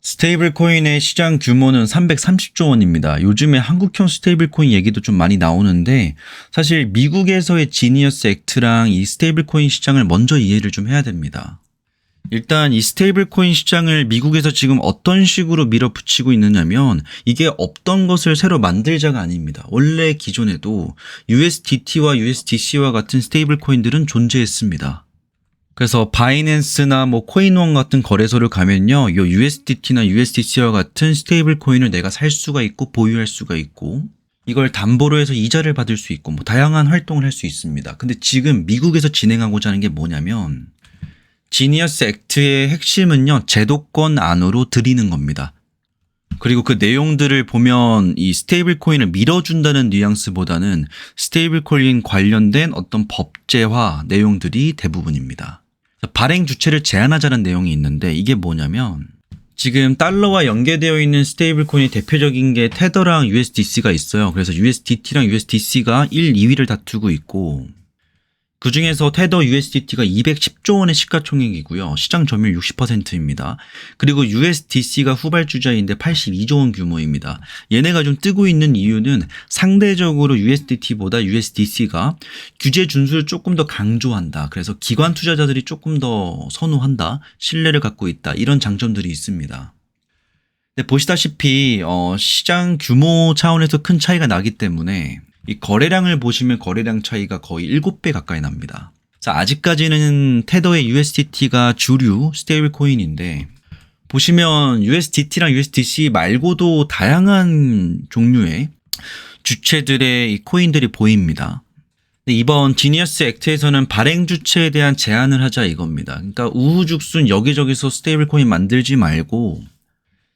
스테이블 코인의 시장 규모는 330조 원입니다. 요즘에 한국형 스테이블 코인 얘기도 좀 많이 나오는데 사실 미국에서의 지니어스 액트랑 이 스테이블 코인 시장을 먼저 이해를 좀 해야 됩니다. 일단 이 스테이블 코인 시장을 미국에서 지금 어떤 식으로 밀어붙이고 있느냐면 이게 없던 것을 새로 만들자가 아닙니다. 원래 기존에도 USDT와 USDC와 같은 스테이블 코인들은 존재했습니다. 그래서 바이낸스나 뭐 코인원 같은 거래소를 가면요, 이 USDT나 USDC와 같은 스테이블 코인을 내가 살 수가 있고 보유할 수가 있고 이걸 담보로 해서 이자를 받을 수 있고 뭐 다양한 활동을 할 수 있습니다. 근데 지금 미국에서 진행하고자 하는 게 뭐냐면 지니어스 액트의 핵심은요, 제도권 안으로 들이는 겁니다. 그리고 그 내용들을 보면 이 스테이블 코인을 밀어준다는 뉘앙스보다는 스테이블 코인 관련된 어떤 법제화 내용들이 대부분입니다. 발행 주체를 제한하자는 내용이 있는데 이게 뭐냐면 지금 달러와 연계되어 있는 스테이블 코인이 대표적인 게 테더랑 USDC가 있어요. 그래서 USDT랑 USDC가 1, 2위를 다투고 있고 그 중에서 테더 USDT가 210조 원의 시가총액이고요. 시장 점유율 60%입니다. 그리고 USDC가 후발주자인데 82조 원 규모입니다. 얘네가 좀 뜨고 있는 이유는 상대적으로 USDT보다 USDC가 규제 준수를 조금 더 강조한다. 그래서 기관 투자자들이 조금 더 선호한다. 신뢰를 갖고 있다. 이런 장점들이 있습니다. 근데 보시다시피 시장 규모 차원에서 큰 차이가 나기 때문에 이 거래량을 보시면 거래량 차이가 거의 7배 가까이 납니다. 자, 아직까지는 테더의 USDT가 주류 스테이블 코인인데 보시면 USDT랑 USDC 말고도 다양한 종류의 주체들의 이 코인들이 보입니다. 근데 이번 지니어스 액트에서는 발행 주체에 대한 제한을 하자 이겁니다. 그러니까 우후죽순 여기저기서 스테이블 코인 만들지 말고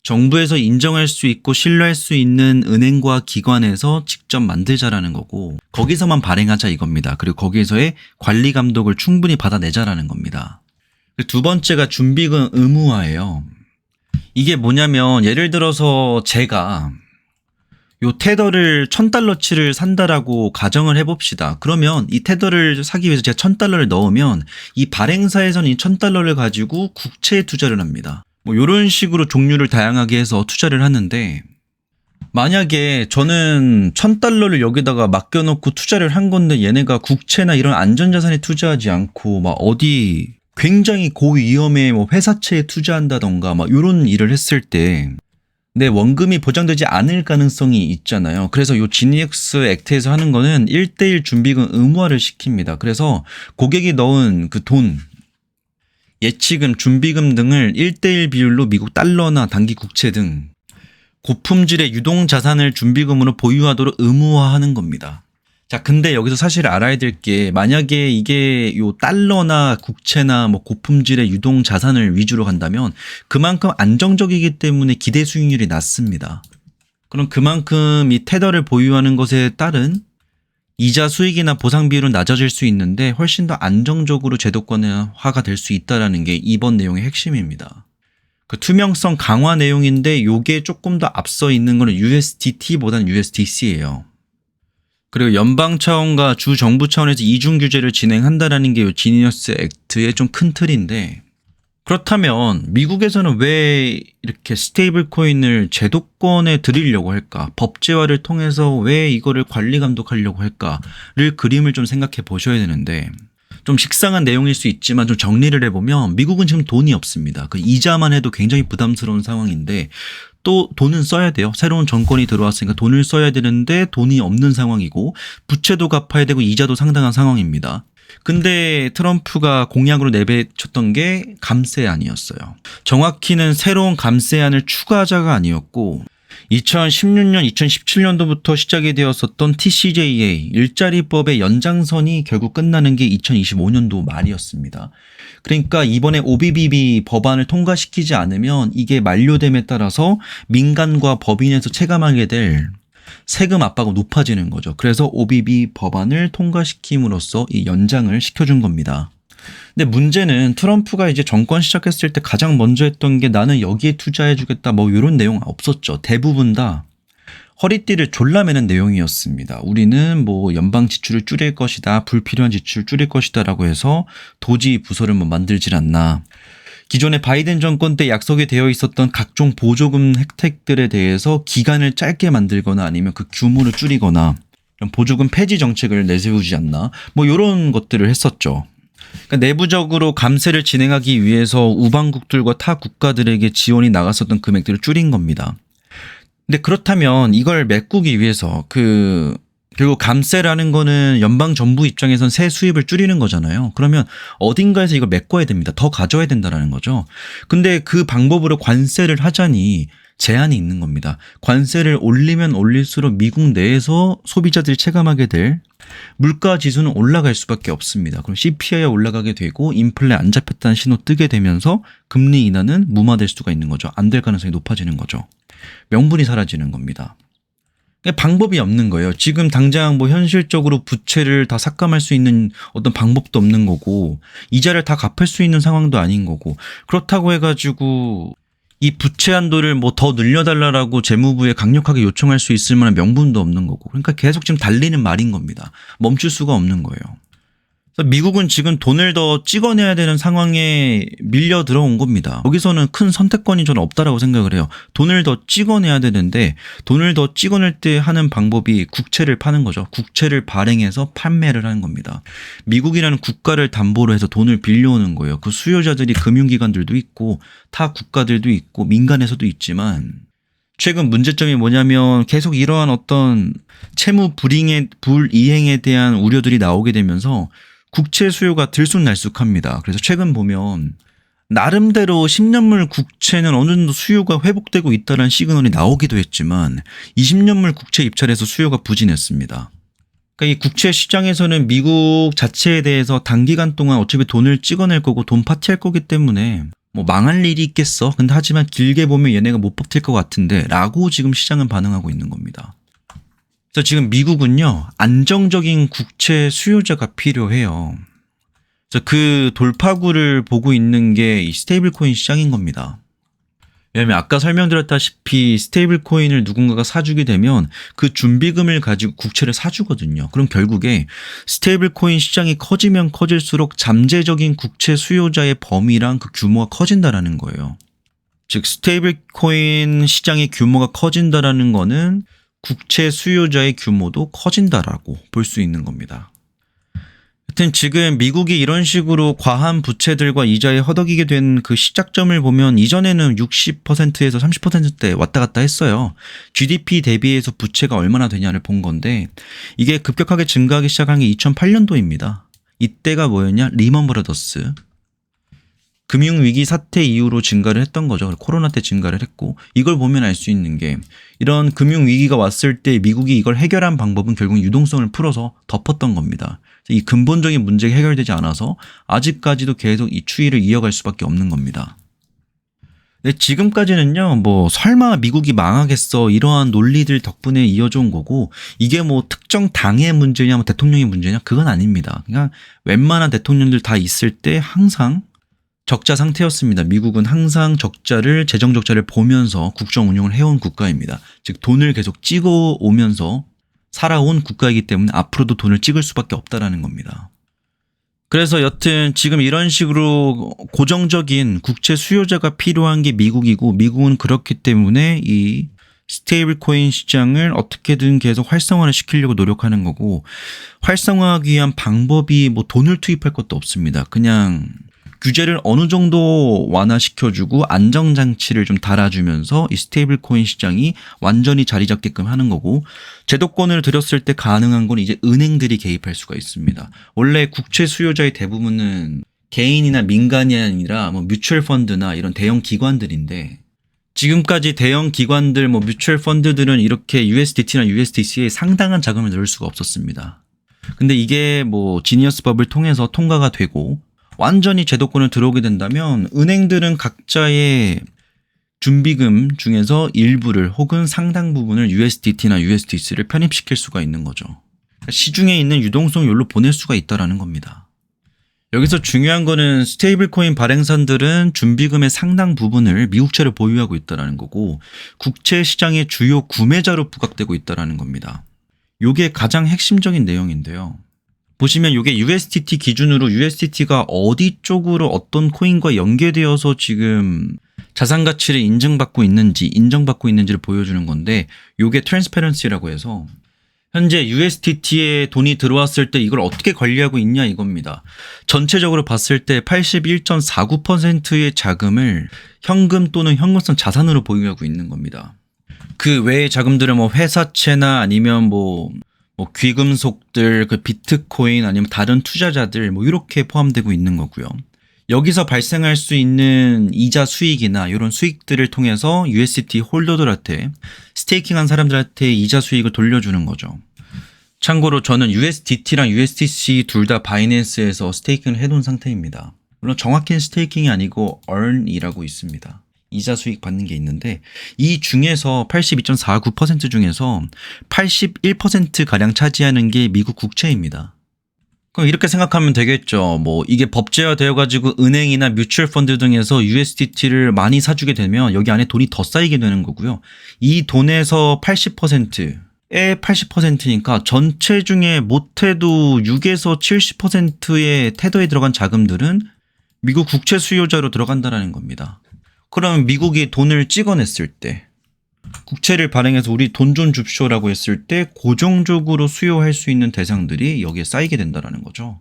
정부에서 인정할 수 있고 신뢰할 수 있는 은행과 기관에서 직접 만들자라는 거고 거기서만 발행하자 이겁니다. 그리고 거기에서의 관리 감독을 충분히 받아내자라는 겁니다. 두 번째가 준비금 의무화예요. 이게 뭐냐면 예를 들어서 제가 요 테더를 $1,000치를 산다라고 가정을 해봅시다. 그러면 이 테더를 사기 위해서 제가 $1,000를 넣으면 이 발행사에서는 이 $1,000를 가지고 국채에 투자를 합니다. 뭐 이런 식으로 종류를 다양하게 해서 투자를 하는데 만약에 저는 $1,000를 여기다가 맡겨놓고 투자를 한 건데 얘네가 국채나 이런 안전자산에 투자하지 않고 막 어디 굉장히 고위험의 뭐 회사채에 투자한다던가 막 이런 일을 했을 때 내 원금이 보장되지 않을 가능성이 있잖아요. 그래서 이 지니어스 액트에서 하는 거는 1:1 준비금 의무화를 시킵니다. 그래서 고객이 넣은 그 돈 예치금, 준비금 등을 1:1 비율로 미국 달러나 단기 국채 등 고품질의 유동자산을 준비금으로 보유하도록 의무화하는 겁니다. 자, 근데 여기서 사실 알아야 될 게 만약에 이게 요 달러나 국채나 뭐 고품질의 유동자산을 위주로 간다면 그만큼 안정적이기 때문에 기대 수익률이 낮습니다. 그럼 그만큼 이 테더를 보유하는 것에 따른 이자 수익이나 보상 비율은 낮아질 수 있는데 훨씬 더 안정적으로 제도권화가 될 수 있다는 게 이번 내용의 핵심입니다. 그 투명성 강화 내용인데 요게 조금 더 앞서 있는 거는 USDT보다는 USDC예요. 그리고 연방 차원과 주 정부 차원에서 이중 규제를 진행한다라는 게 요 지니어스 액트의 좀 큰 틀인데 그렇다면 미국에서는 왜 이렇게 스테이블 코인을 제도권에 들이려고 할까? 법제화를 통해서 왜 이거를 관리 감독하려고 할까를 그림을 좀 생각해 보셔야 되는데 좀 식상한 내용일 수 있지만 좀 정리를 해보면 미국은 지금 돈이 없습니다. 그 이자만 해도 굉장히 부담스러운 상황인데 또 돈은 써야 돼요. 새로운 정권이 들어왔으니까 돈을 써야 되는데 돈이 없는 상황이고 부채도 갚아야 되고 이자도 상당한 상황입니다. 근데 트럼프가 공약으로 내뱉었던 게 감세안이었어요. 정확히는 새로운 감세안을 추가하자가 아니었고 2016년, 2017년도부터 시작이 되었었던 TCJA 일자리법의 연장선이 결국 끝나는 게 2025년도 말이었습니다. 그러니까 이번에 OBBB 법안을 통과시키지 않으면 이게 만료됨에 따라서 민간과 법인에서 체감하게 될 세금 압박은 높아지는 거죠. 그래서 OBB 법안을 통과시킴으로써 이 연장을 시켜준 겁니다. 근데 문제는 트럼프가 이제 정권 시작했을 때 가장 먼저 했던 게 나는 여기에 투자해주겠다 뭐 이런 내용 없었죠. 대부분 다 허리띠를 졸라매는 내용이었습니다. 우리는 뭐 연방 지출을 줄일 것이다, 불필요한 지출을 줄일 것이다 라고 해서 도지 부서를 뭐 만들질 않나. 기존의 바이든 정권 때 약속이 되어 있었던 각종 보조금 혜택들에 대해서 기간을 짧게 만들거나 아니면 그 규모를 줄이거나 이런 보조금 폐지 정책을 내세우지 않나 뭐 이런 것들을 했었죠. 그러니까 내부적으로 감세를 진행하기 위해서 우방국들과 타 국가들에게 지원이 나갔었던 금액들을 줄인 겁니다. 근데 그렇다면 이걸 메꾸기 위해서 결국 감세라는 거는 연방 정부 입장에선 새 수입을 줄이는 거잖아요. 그러면 어딘가에서 이걸 메꿔야 됩니다. 더 가져야 된다라는 거죠. 근데 그 방법으로 관세를 하자니 제한이 있는 겁니다. 관세를 올리면 올릴수록 미국 내에서 소비자들이 체감하게 될 물가 지수는 올라갈 수밖에 없습니다. 그럼 CPI가 올라가게 되고 인플레 안 잡혔다는 신호 뜨게 되면서 금리 인하는 무마될 수가 있는 거죠. 안 될 가능성이 높아지는 거죠. 명분이 사라지는 겁니다. 방법이 없는 거예요. 지금 당장 뭐 현실적으로 부채를 다 삭감할 수 있는 어떤 방법도 없는 거고 이자를 다 갚을 수 있는 상황도 아닌 거고 그렇다고 해가지고 이 부채 한도를 뭐 더 늘려달라고 재무부에 강력하게 요청할 수 있을 만한 명분도 없는 거고 그러니까 계속 지금 달리는 말인 겁니다. 멈출 수가 없는 거예요. 그래서 미국은 지금 돈을 더 찍어내야 되는 상황에 밀려 들어온 겁니다. 여기서는 큰 선택권이 저는 없다라고 생각을 해요. 돈을 더 찍어내야 되는데 돈을 더 찍어낼 때 하는 방법이 국채를 파는 거죠. 국채를 발행해서 판매를 하는 겁니다. 미국이라는 국가를 담보로 해서 돈을 빌려오는 거예요. 그 수요자들이 금융기관들도 있고 타 국가들도 있고 민간에서도 있지만 최근 문제점이 뭐냐면 계속 이러한 어떤 채무 불이행에 대한 우려들이 나오게 되면서 국채 수요가 들쑥날쑥합니다. 그래서 최근 보면 나름대로 10년물 국채는 어느 정도 수요가 회복되고 있다는 시그널이 나오기도 했지만 20년물 국채 입찰에서 수요가 부진했습니다. 그러니까 이 국채 시장에서는 미국 자체에 대해서 단기간 동안 어차피 돈을 찍어낼 거고 돈 파티할 거기 때문에 뭐 망할 일이 있겠어. 근데 하지만 길게 보면 얘네가 못 버틸 것 같은데 라고 지금 시장은 반응하고 있는 겁니다. 그래서 지금 미국은요 안정적인 국채 수요자가 필요해요. 그래서 그 돌파구를 보고 있는 게 이 스테이블 코인 시장인 겁니다. 왜냐하면 아까 설명드렸다시피 스테이블 코인을 누군가가 사주게 되면 그 준비금을 가지고 국채를 사주거든요. 그럼 결국에 스테이블 코인 시장이 커지면 커질수록 잠재적인 국채 수요자의 범위랑 그 규모가 커진다라는 거예요. 즉 스테이블 코인 시장의 규모가 커진다라는 거는 국채 수요자의 규모도 커진다라고 볼 수 있는 겁니다. 하여튼 지금 미국이 이런 식으로 과한 부채들과 이자에 허덕이게 된 그 시작점을 보면 이전에는 60%에서 30%대 왔다 갔다 했어요. GDP 대비해서 부채가 얼마나 되냐를 본 건데 이게 급격하게 증가하기 시작한 게 2008년도입니다. 이때가 뭐였냐? 리먼 브라더스. 금융위기 사태 이후로 증가를 했던 거죠. 코로나 때 증가를 했고 이걸 보면 알 수 있는 게 이런 금융위기가 왔을 때 미국이 이걸 해결한 방법은 결국 유동성을 풀어서 덮었던 겁니다. 이 근본적인 문제가 해결되지 않아서 아직까지도 계속 이 추이를 이어갈 수밖에 없는 겁니다. 근데 지금까지는요 뭐 설마 미국이 망하겠어 이러한 논리들 덕분에 이어져 온 거고 이게 뭐 특정 당의 문제냐 뭐 대통령의 문제냐 그건 아닙니다. 그냥 웬만한 대통령들 다 있을 때 항상 적자 상태였습니다. 미국은 항상 재정 적자를 보면서 국정 운영을 해온 국가입니다. 즉 돈을 계속 찍어 오면서 살아온 국가이기 때문에 앞으로도 돈을 찍을 수밖에 없다라는 겁니다. 그래서 여튼 지금 이런 식으로 고정적인 국채 수요자가 필요한 게 미국이고 미국은 그렇기 때문에 이 스테이블 코인 시장을 어떻게든 계속 활성화를 시키려고 노력하는 거고 활성화하기 위한 방법이 뭐 돈을 투입할 것도 없습니다. 그냥 규제를 어느 정도 완화시켜주고 안정장치를 좀 달아주면서 이 스테이블 코인 시장이 완전히 자리 잡게끔 하는 거고 제도권을 들였을 때 가능한 건 이제 은행들이 개입할 수가 있습니다. 원래 국채 수요자의 대부분은 개인이나 민간이 아니라 뭐 뮤추얼 펀드나 이런 대형 기관들인데 지금까지 대형 기관들 뭐 뮤추얼 펀드들은 이렇게 USDT나 USDC에 상당한 자금을 넣을 수가 없었습니다. 근데 이게 뭐 지니어스 법을 통해서 통과가 되고 완전히 제도권을 들어오게 된다면 은행들은 각자의 준비금 중에서 일부를 혹은 상당 부분을 USDT나 USDC를 편입시킬 수가 있는 거죠. 시중에 있는 유동성을 여기로 보낼 수가 있다는 겁니다. 여기서 중요한 거는 스테이블 코인 발행사들은 준비금의 상당 부분을 미국채를 보유하고 있다는 거고 국채 시장의 주요 구매자로 부각되고 있다는 겁니다. 이게 가장 핵심적인 내용인데요. 보시면 이게 USDT 기준으로 USDT가 어디 쪽으로 어떤 코인과 연계되어서 지금 자산 가치를 인정받고 있는지를 보여주는 건데, 이게 트랜스페런시라고 해서 현재 USDT에 돈이 들어왔을 때 이걸 어떻게 관리하고 있냐 이겁니다. 전체적으로 봤을 때 81.49%의 자금을 현금 또는 현금성 자산으로 보유하고 있는 겁니다. 그 외의 자금들은 뭐 회사채나 아니면 뭐 귀금속들, 그 비트코인 아니면 다른 투자자들 뭐 이렇게 포함되고 있는 거고요. 여기서 발생할 수 있는 이자 수익이나 이런 수익들을 통해서 USDT 홀더들한테, 스테이킹한 사람들한테 이자 수익을 돌려주는 거죠. 참고로 저는 USDT랑 USDC 둘 다 바이낸스에서 스테이킹을 해놓은 상태입니다. 물론 정확히는 스테이킹이 아니고 earn이라고 있습니다. 이자 수익 받는 게 있는데, 이 중에서 82.49% 중에서 81%가량 차지하는 게 미국 국채입니다. 그럼 이렇게 생각하면 되겠죠. 뭐 이게 법제화 되어가지고 은행이나 뮤추얼 펀드 등에서 USDT를 많이 사주게 되면 여기 안에 돈이 더 쌓이게 되는 거고요. 이 돈에서 80%에 80%니까 전체 중에 못해도 6에서 70%의 테더에 들어간 자금들은 미국 국채 수요자로 들어간다는 겁니다. 그러면 미국이 돈을 찍어냈을 때, 국채를 발행해서 우리 돈 좀 줍쇼라고 했을 때 고정적으로 수요할 수 있는 대상들이 여기에 쌓이게 된다는 거죠.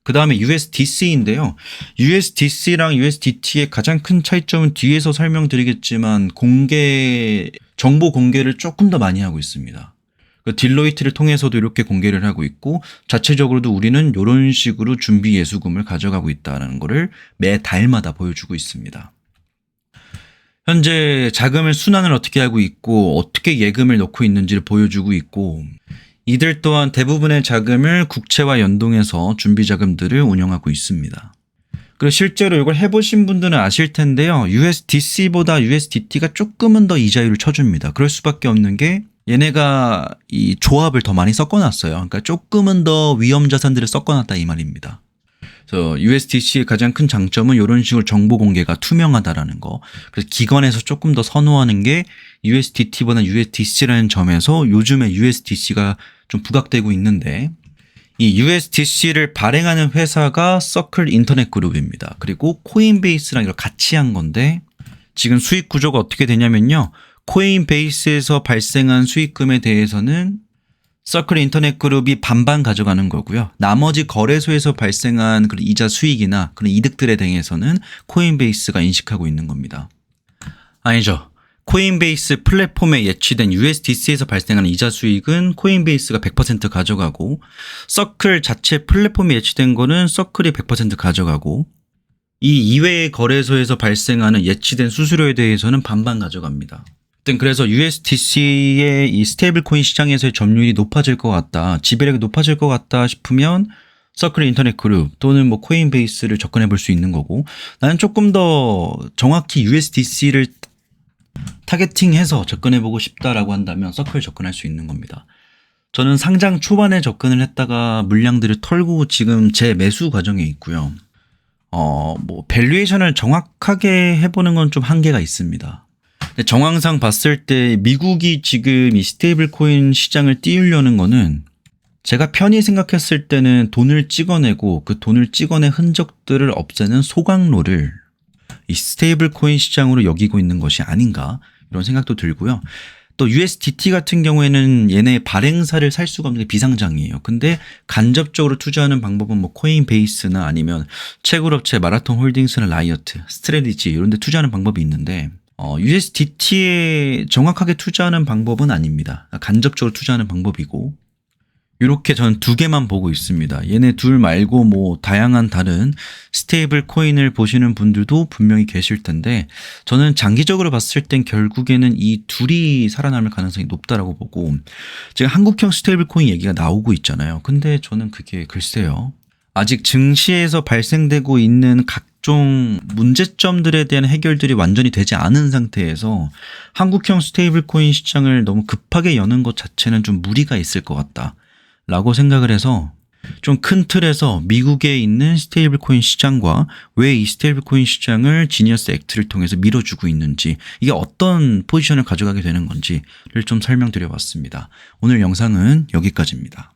그 다음에 USDC인데요. USDC랑 USDT의 가장 큰 차이점은 뒤에서 설명드리겠지만 정보 공개를 조금 더 많이 하고 있습니다. 딜로이트를 통해서도 이렇게 공개를 하고 있고, 자체적으로도 우리는 이런 식으로 준비 예수금을 가져가고 있다는 것을 매달마다 보여주고 있습니다. 현재 자금을 순환을 어떻게 하고 있고 어떻게 예금을 넣고 있는지를 보여주고 있고, 이들 또한 대부분의 자금을 국채와 연동해서 준비 자금들을 운영하고 있습니다. 그리고 실제로 이걸 해보신 분들은 아실 텐데요. USDC보다 USDT가 조금은 더 이자율을 쳐줍니다. 그럴 수밖에 없는 게 얘네가 이 조합을 더 많이 섞어놨어요. 그러니까 조금은 더 위험 자산들을 섞어놨다 이 말입니다. 그래서 USDC의 가장 큰 장점은 이런 식으로 정보 공개가 투명하다라는 거. 그래서 기관에서 조금 더 선호하는 게 USDT보다 USDC라는 점에서 요즘에 USDC가 좀 부각되고 있는데, 이 USDC를 발행하는 회사가 서클 인터넷 그룹입니다. 그리고 코인베이스랑 이걸 같이 한 건데, 지금 수익 구조가 어떻게 되냐면요. 코인베이스에서 발생한 수익금에 대해서는 서클 인터넷 그룹이 반반 가져가는 거고요. 나머지 거래소에서 발생한 그런 이자 수익이나 그런 이득들에 대해서는 코인베이스가 인식하고 있는 겁니다. 아니죠. 코인베이스 플랫폼에 예치된 USDC에서 발생하는 이자 수익은 코인베이스가 100% 가져가고, 서클 자체 플랫폼에 예치된 거는 서클이 100% 가져가고, 이 이외의 거래소에서 발생하는 예치된 수수료에 대해서는 반반 가져갑니다. 그래서 USDC의 이 스테이블 코인 시장에서의 점유율이 높아질 것 같다, 지배력이 높아질 것 같다 싶으면 서클 인터넷 그룹 또는 뭐 코인베이스를 접근해 볼 수 있는 거고, 나는 조금 더 정확히 USDC를 타겟팅해서 접근해 보고 싶다라고 한다면 서클 접근할 수 있는 겁니다. 저는 상장 초반에 접근을 했다가 물량들을 털고 지금 재 매수 과정에 있고요. 뭐 밸류에이션을 정확하게 해보는 건 좀 한계가 있습니다. 정황상 봤을 때 미국이 지금 이 스테이블 코인 시장을 띄우려는 거는, 제가 편히 생각했을 때는 돈을 찍어내고 그 돈을 찍어낸 흔적들을 없애는 소각로를 이 스테이블 코인 시장으로 여기고 있는 것이 아닌가, 이런 생각도 들고요. 또 USDT 같은 경우에는 얘네 발행사를 살 수가 없는 게 비상장이에요. 근데 간접적으로 투자하는 방법은 뭐 코인베이스나 아니면 채굴업체 마라톤 홀딩스나 라이어트, 스트래티지 이런 데 투자하는 방법이 있는데, USDT에 정확하게 투자하는 방법은 아닙니다. 간접적으로 투자하는 방법이고, 이렇게 저는 두 개만 보고 있습니다. 얘네 둘 말고 뭐 다양한 다른 스테이블 코인을 보시는 분들도 분명히 계실 텐데, 저는 장기적으로 봤을 땐 결국에는 이 둘이 살아남을 가능성이 높다라고 보고, 지금 한국형 스테이블 코인 얘기가 나오고 있잖아요. 근데 저는 그게 글쎄요, 아직 증시에서 발생되고 있는 각종 문제점들에 대한 해결들이 완전히 되지 않은 상태에서 한국형 스테이블 코인 시장을 너무 급하게 여는 것 자체는 좀 무리가 있을 것 같다 라고 생각을 해서, 좀 큰 틀에서 미국에 있는 스테이블 코인 시장과 왜 이 스테이블 코인 시장을 지니어스 액트를 통해서 밀어주고 있는지, 이게 어떤 포지션을 가져가게 되는 건지를 좀 설명드려 봤습니다. 오늘 영상은 여기까지입니다.